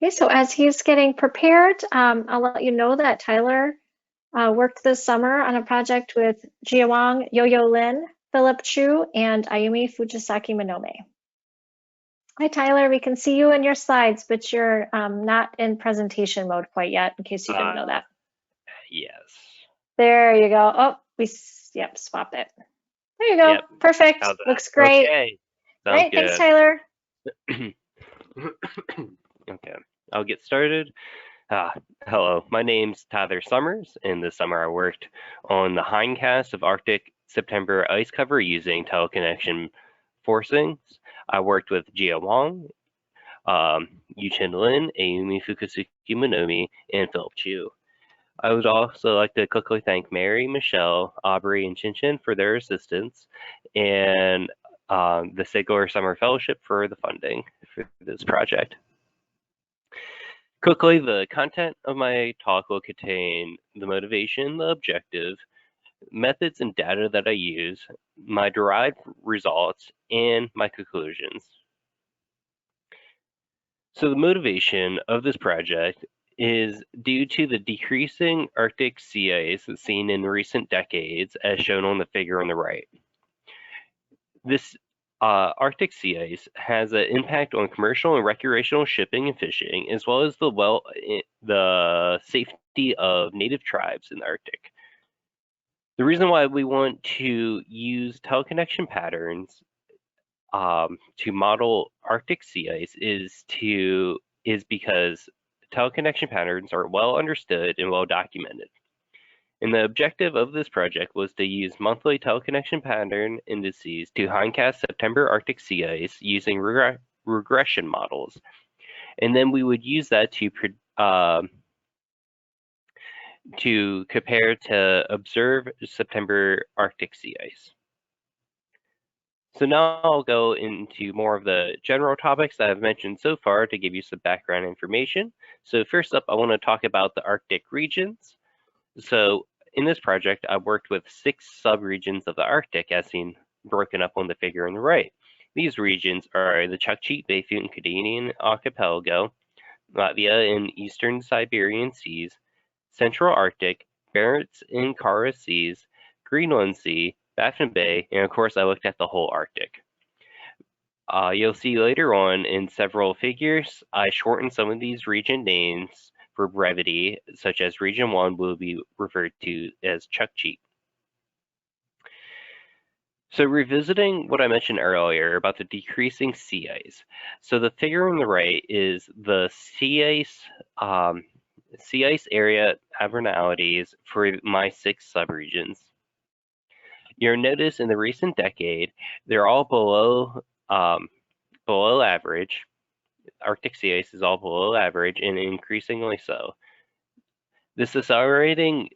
Okay, so as he's getting prepared, I'll let you know that Tyler worked this summer on a project with Jia Wang, Yo-Yo Lin, Philip Chu, and Ayumi Fujisaki Minome. Hi, Tyler. We can see you in your slides, but you're not in presentation mode quite yet, in case you didn't know that. Yes. There you go. Oh, yep, swap it. There you go. Yep. Perfect. Looks great. Okay. Sounds Great. good. Thanks, Tyler. Okay, I'll get started. Hello, my name's Tyler Summers, and this summer I worked on the Hindcast of Arctic September ice cover using teleconnection forcings. I worked with Jia Wang, Yuchen Lin, Ayumi Fukusuki Monomi, and Philip Chu. I would also like to quickly thank Mary, Michelle, Aubrey, and Chinchin for their assistance, and the Sigler Summer Fellowship for the funding for this project. Quickly, the content of my talk will contain the motivation, the objective, methods and data that I use, my derived results, and my conclusions. So the motivation of this project is due to the decreasing Arctic sea ice seen in recent decades, as shown on the figure on the right. This Arctic sea ice has an impact on commercial and recreational shipping and fishing, as well as the safety of native tribes in the Arctic. The reason why we want to use teleconnection patterns to model Arctic sea ice is because teleconnection patterns are well understood and well documented. And the objective of this project was to use monthly teleconnection pattern indices to hindcast September Arctic sea ice using regression models. And then we would use that to compare to observe September Arctic sea ice. So now I'll go into more of the general topics that I've mentioned so far to give you some background information. So first up, I want to talk about the Arctic regions. So in this project, I worked with 6 subregions of the Arctic, as seen broken up on the figure on the right. These regions are the Chukchi, Beifut, and Canadian Archipelago, Latvia and Eastern Siberian Seas, Central Arctic, Barents and Kara Seas, Greenland Sea, Baffin Bay, and of course I looked at the whole Arctic. You'll see later on in several figures, I shortened some of these region names for brevity, such as Region 1 will be referred to as Chukchi. So revisiting what I mentioned earlier about the decreasing sea ice. So the figure on the right is the sea ice area abnormalities for my 6 subregions. You'll notice in the recent decade, they're all below average. Arctic sea ice is all below average and increasingly so. This accelerating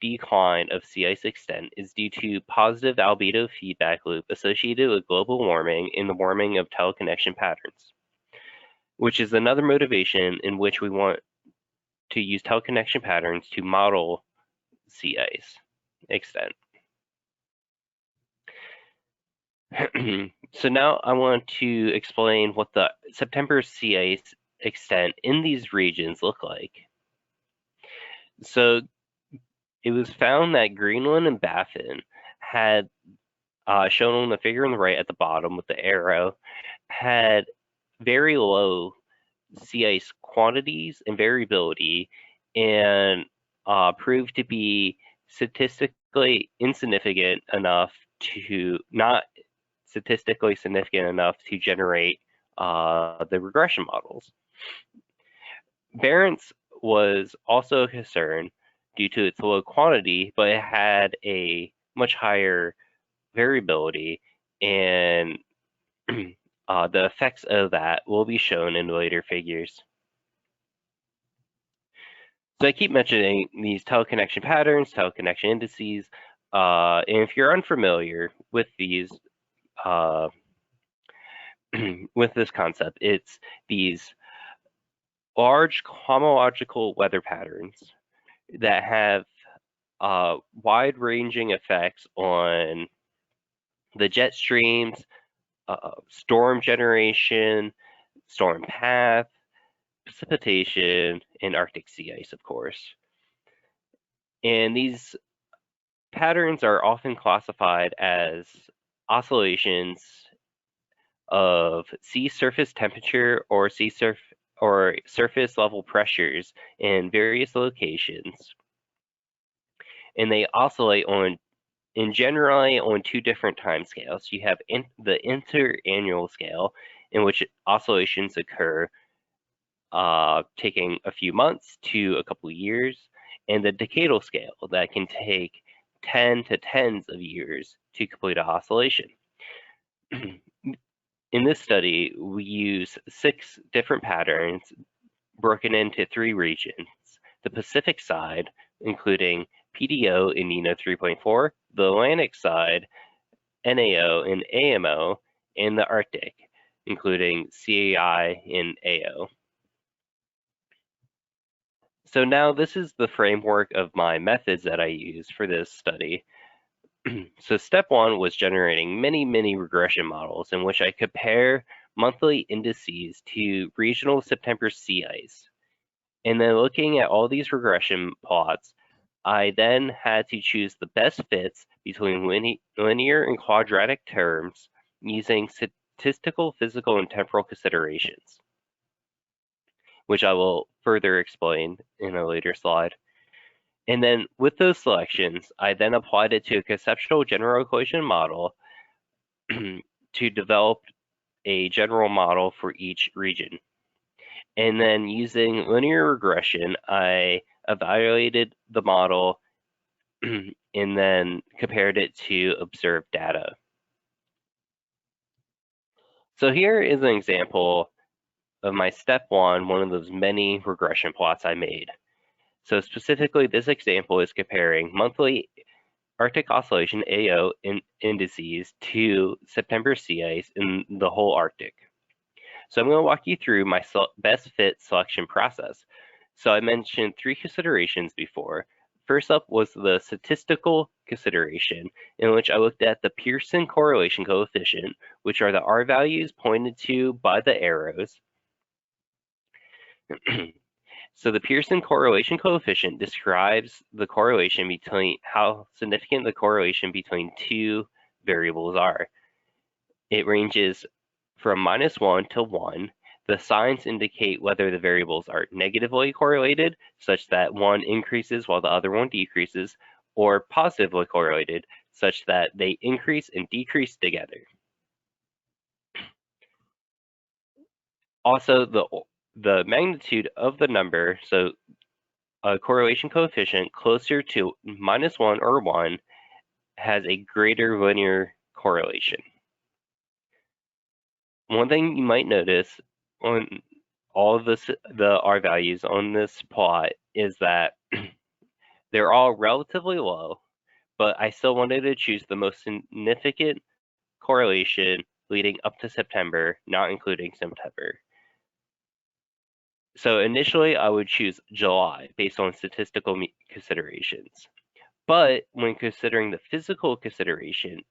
decline of sea ice extent is due to positive albedo feedback loop associated with global warming and the warming of teleconnection patterns, which is another motivation in which we want to use teleconnection patterns to model sea ice extent. So now I want to explain what the September sea ice extent in these regions look like. So it was found that Greenland and Baffin had, shown on the figure on the right at the bottom with the arrow, had very low sea ice quantities and variability, and proved to be statistically insignificant enough to generate the regression models. Barents was also a concern due to its low quantity, but it had a much higher variability, and the effects of that will be shown in later figures. So I keep mentioning these teleconnection patterns, teleconnection indices, and if you're unfamiliar with these, with this concept, it's these large homological weather patterns that have wide-ranging effects on the jet streams, storm generation, storm path, precipitation, and Arctic sea ice, of course. And these patterns are often classified as oscillations of sea surface temperature or surface level pressures in various locations. And they oscillate generally on two different time scales. You have the interannual scale, in which oscillations occur taking a few months to a couple of years, and the decadal scale that can take 10 to tens of years to complete an oscillation. In this study, we use 6 different patterns broken into 3 regions. The Pacific side, including PDO and NINO 3.4, the Atlantic side, NAO and AMO, and the Arctic, including CAI and AO. So now this is the framework of my methods that I use for this study. So step 1 was generating many regression models in which I compare monthly indices to regional September sea ice. And then looking at all these regression plots, I then had to choose the best fits between linear and quadratic terms using statistical, physical, and temporal considerations, which I will further explain in a later slide. And then with those selections, I then applied it to a conceptual general equation model to develop a general model for each region. And then using linear regression, I evaluated the model and then compared it to observed data. So here is an example of my step 1, one of those many regression plots I made. So specifically, this example is comparing monthly Arctic oscillation AO indices to September sea ice in the whole Arctic. So I'm going to walk you through my best fit selection process. So I mentioned 3 considerations before. First up was the statistical consideration, in which I looked at the Pearson correlation coefficient, which are the R values pointed to by the arrows. So the Pearson correlation coefficient describes the correlation between how significant the correlation between 2 variables are. It ranges from -1 to 1. The signs indicate whether the variables are negatively correlated, such that one increases while the other one decreases, or positively correlated, such that they increase and decrease together. Also, the magnitude of the number, so a correlation coefficient closer to -1 or 1 has a greater linear correlation. One thing you might notice on all of the R values on this plot is that they're all relatively low, but I still wanted to choose the most significant correlation leading up to September, not including September. So initially, I would choose July based on statistical considerations. But when considering the physical consideration,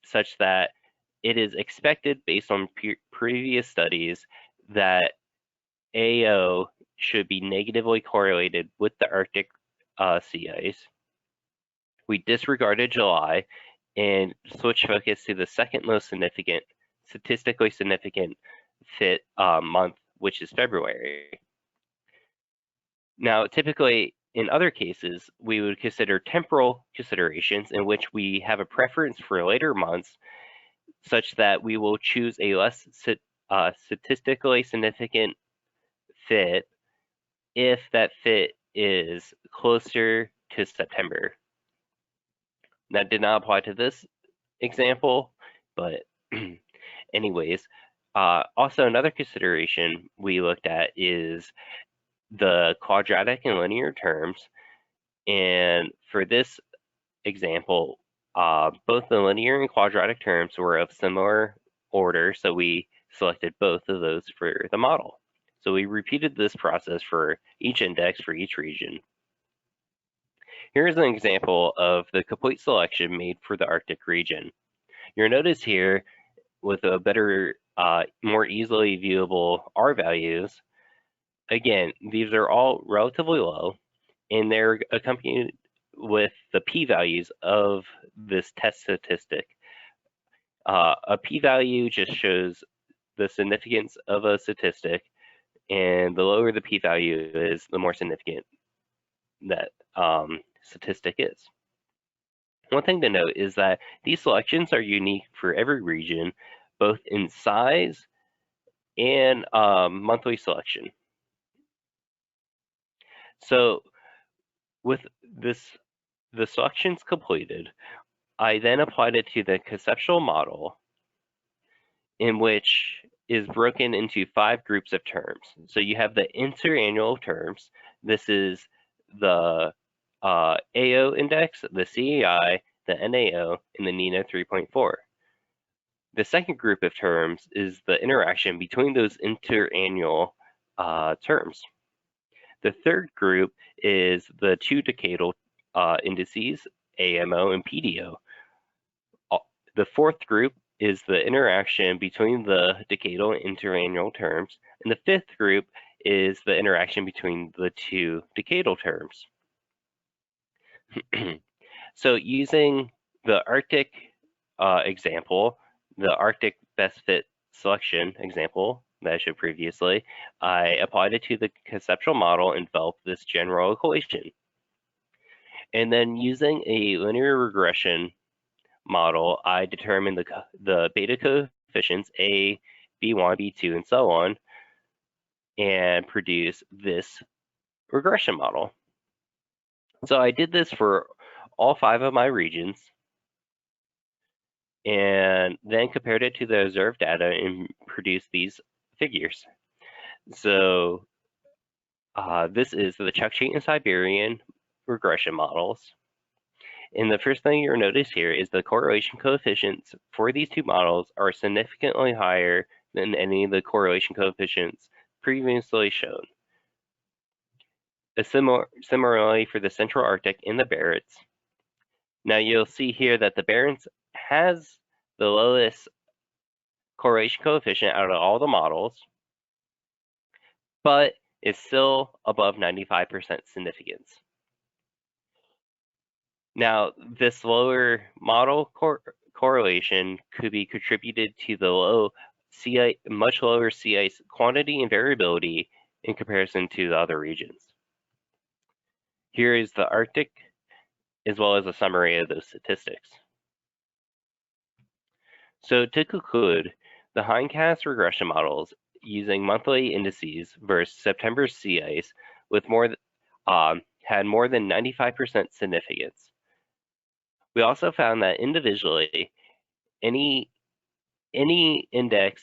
such that it is expected based on previous studies that AO should be negatively correlated with the Arctic sea ice, we disregarded July and switched focus to the second most significant, statistically significant fit month, which is February. Now, typically, in other cases, we would consider temporal considerations in which we have a preference for later months, such that we will choose a less statistically significant fit if that fit is closer to September. That did not apply to this example, but anyways. Also, another consideration we looked at is the quadratic and linear terms. And for this example, both the linear and quadratic terms were of similar order, so we selected both of those for the model. So we repeated this process for each index for each region. Here's an example of the complete selection made for the Arctic region. You'll notice here with a better, more easily viewable R values, again, these are all relatively low, and they're accompanied with the p-values of this test statistic. A p-value just shows the significance of a statistic, and the lower the p-value is, the more significant that statistic is. One thing to note is that these selections are unique for every region, both in size and monthly selection. So with the selections completed, I then applied it to the conceptual model, in which is broken into 5 groups of terms. So you have the interannual terms. This is the AO index, the CAI, the NAO, and the NINA 3.4. The second group of terms is the interaction between those interannual terms. The third group is the 2 decadal indices, AMO and PDO. The fourth group is the interaction between the decadal and interannual terms, and the fifth group is the interaction between the 2 decadal terms. So using the Arctic example, the Arctic best fit selection example that I showed previously, I applied it to the conceptual model and developed this general equation. And then using a linear regression model, I determined the beta coefficients A, B1, B2, and so on, and produce this regression model. So I did this for all 5 of my regions, and then compared it to the observed data and produced these figures. So this is the Chukchi and Siberian regression models. And the first thing you'll notice here is the correlation coefficients for these 2 models are significantly higher than any of the correlation coefficients previously shown. Similarly for the Central Arctic and the Barents. Now you'll see here that the Barents has the lowest correlation coefficient out of all the models, but is still above 95% significance. Now, this lower model correlation could be contributed to the much lower sea ice quantity and variability in comparison to the other regions. Here is the Arctic, as well as a summary of those statistics. So to conclude, the Hindcast regression models using monthly indices versus September sea ice with had more than 95% significance. We also found that individually, any index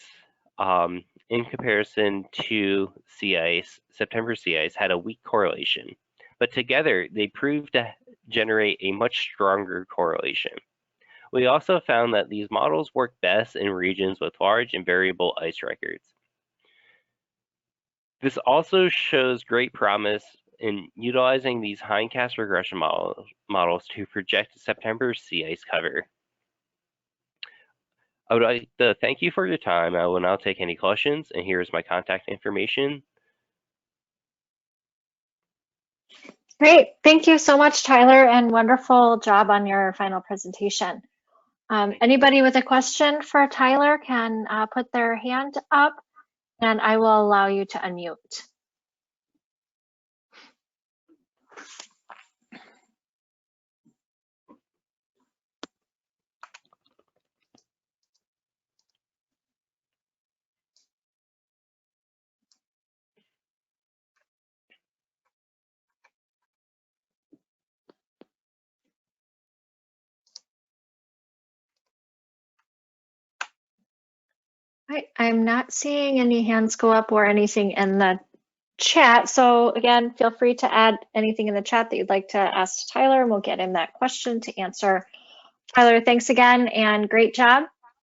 in comparison to sea ice, September sea ice, had a weak correlation, but together they proved to generate a much stronger correlation. We also found that these models work best in regions with large and variable ice records. This also shows great promise in utilizing these Hindcast regression models to project September sea ice cover. I would like to thank you for your time. I will now take any questions, and here's my contact information. Great. Thank you so much, Tyler, and wonderful job on your final presentation. Anybody with a question for Tyler can put their hand up, and I will allow you to unmute. Right, I'm not seeing any hands go up or anything in the chat. So again, feel free to add anything in the chat that you'd like to ask Tyler, and we'll get him that question to answer. Tyler, thanks again and great job.